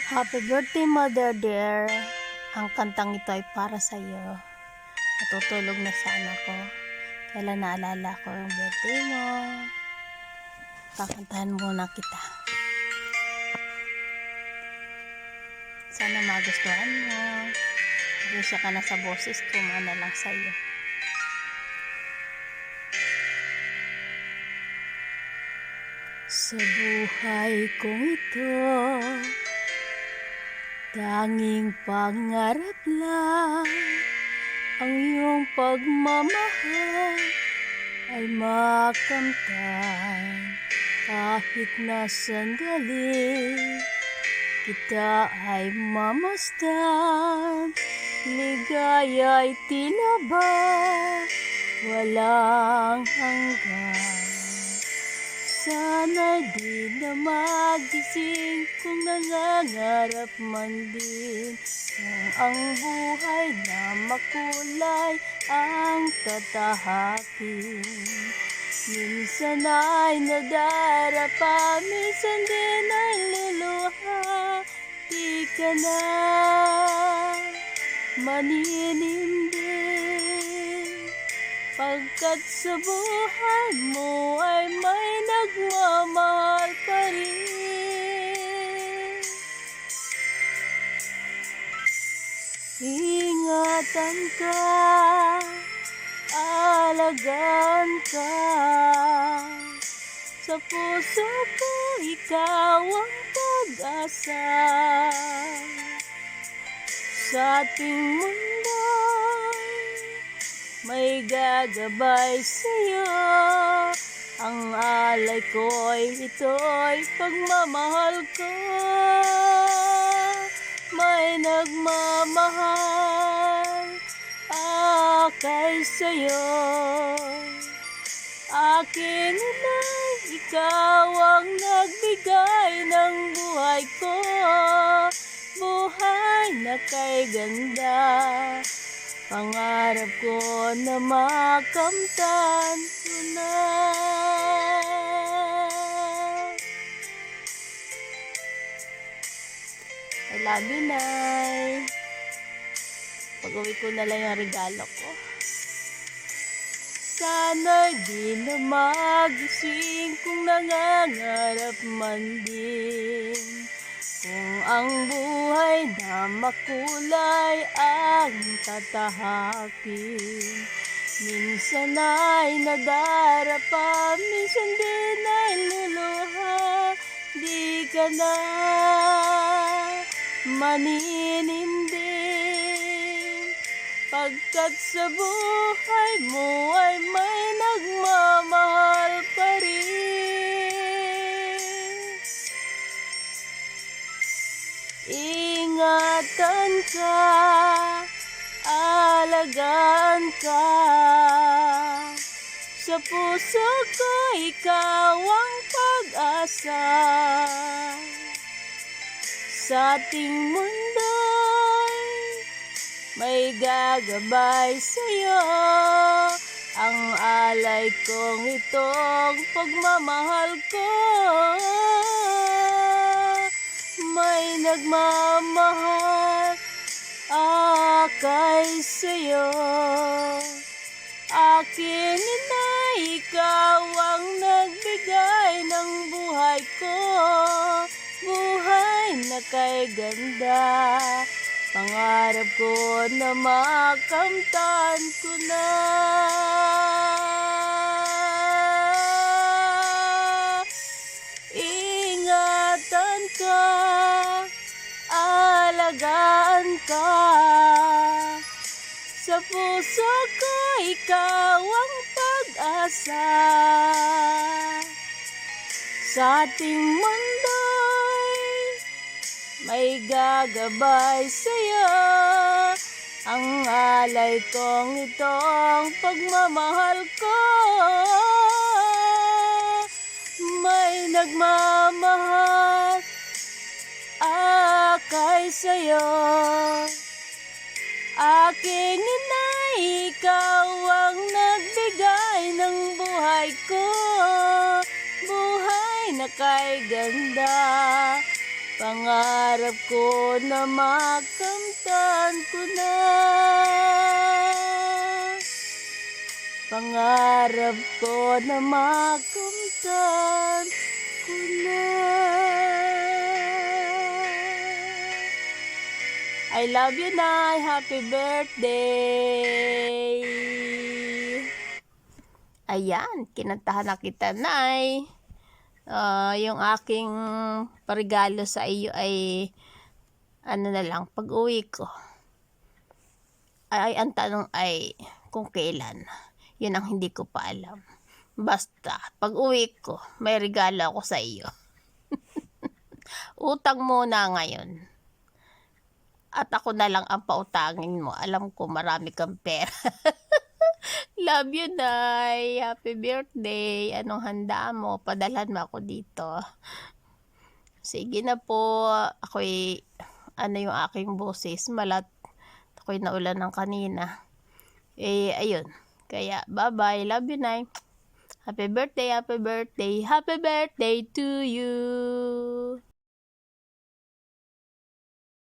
Happy birthday, Mother dear. Ang kantang ito ay para sa iyo. Natutulog na sana ko. Kailan naalala ko yung birthday mo. Kakantahan muna kita. Sana magustuhan mo. Pasensya ka na sa boses ko, mana lang sa iyo. Sa buhay kong ito, tanging pangarap lang ang iyong pagmamahal ay makamtan. Kahit na sandali kita ay mamasdan, ligaya'y tila ba walang hanggan. Sana di na magising kung nangangarap man din, kung ang buhay na makulay ang tatahakin. Minsan ay nadarapa, minsan din ay luluha, di ka na maninimdim, pagkat sa buhay mo ay may nagmamahal pa rin. Ingatan ka, alagaan ka, sa puso ko ikaw ang pag-asa. Sa ating mundo may gagabay sa'yo, ang alay ko'y ito'y pagmamahal ko. May nagmamahal akay sa'yo, akin ina'y ikaw ang nagbigay ng buhay ko, buhay na kay ganda. Pangarap ko na makamtan ko na. I love you, Nay. Pag-uwi ko na lang yung regalo ko. Sana di na magising kung nangangarap man din, kung ang buhay na makulay ang tatahakin. Minsan ay nadarapa, minsan din ay luluha, di ka na maninimdim, pagkat sa buhay mo ay may nagmamahal pa rin. Ingatan ka, alagaan ka, sa puso ko ikaw ang pag-asa. Sa ating mundo'y may gagabay sa'yo, ang alay kong itong pagmamahal ko. May nagmamahal akay sa'yo, aking ina'y ikaw ang nagbigay ng buhay ko, buhay na kay ganda. Pangarap ko na makamtan ko na. Ingatan ka, alagaan ka, sa puso ko ikaw ang pag-asa. Sa ating mundo'y may gagabay sa'yo, ang alay kong itong pagmamahal ko. May nagmamahal akay sa'yo, aking ina'y ikaw ang nagbigay ng buhay ko, buhay na kay ganda. Pangarap ko na makamtan ko na. Pangarap ko na makamtan ko na. I love you, Nay. Happy birthday. Ayan, kinantahan na kita, Nay. Yung aking parigalo sa iyo ay ano na lang, pag uwi ko. Ay, ang tanong ay kung kailan. Yun ang hindi ko pa alam. Basta, pag uwi ko, may regalo ako sa iyo. Utang muna ngayon. At ako na lang ang pautangin mo. Alam ko marami kang pera. Love you, Nay. Happy birthday. Anong handa mo? Padalhan mo ako dito. Sige na po. Ako'y, yung aking boses. Malat. Ako'y naulan ng kanina. Ayun. Kaya, bye-bye. Love you, Nay. Happy birthday, happy birthday, happy birthday to you.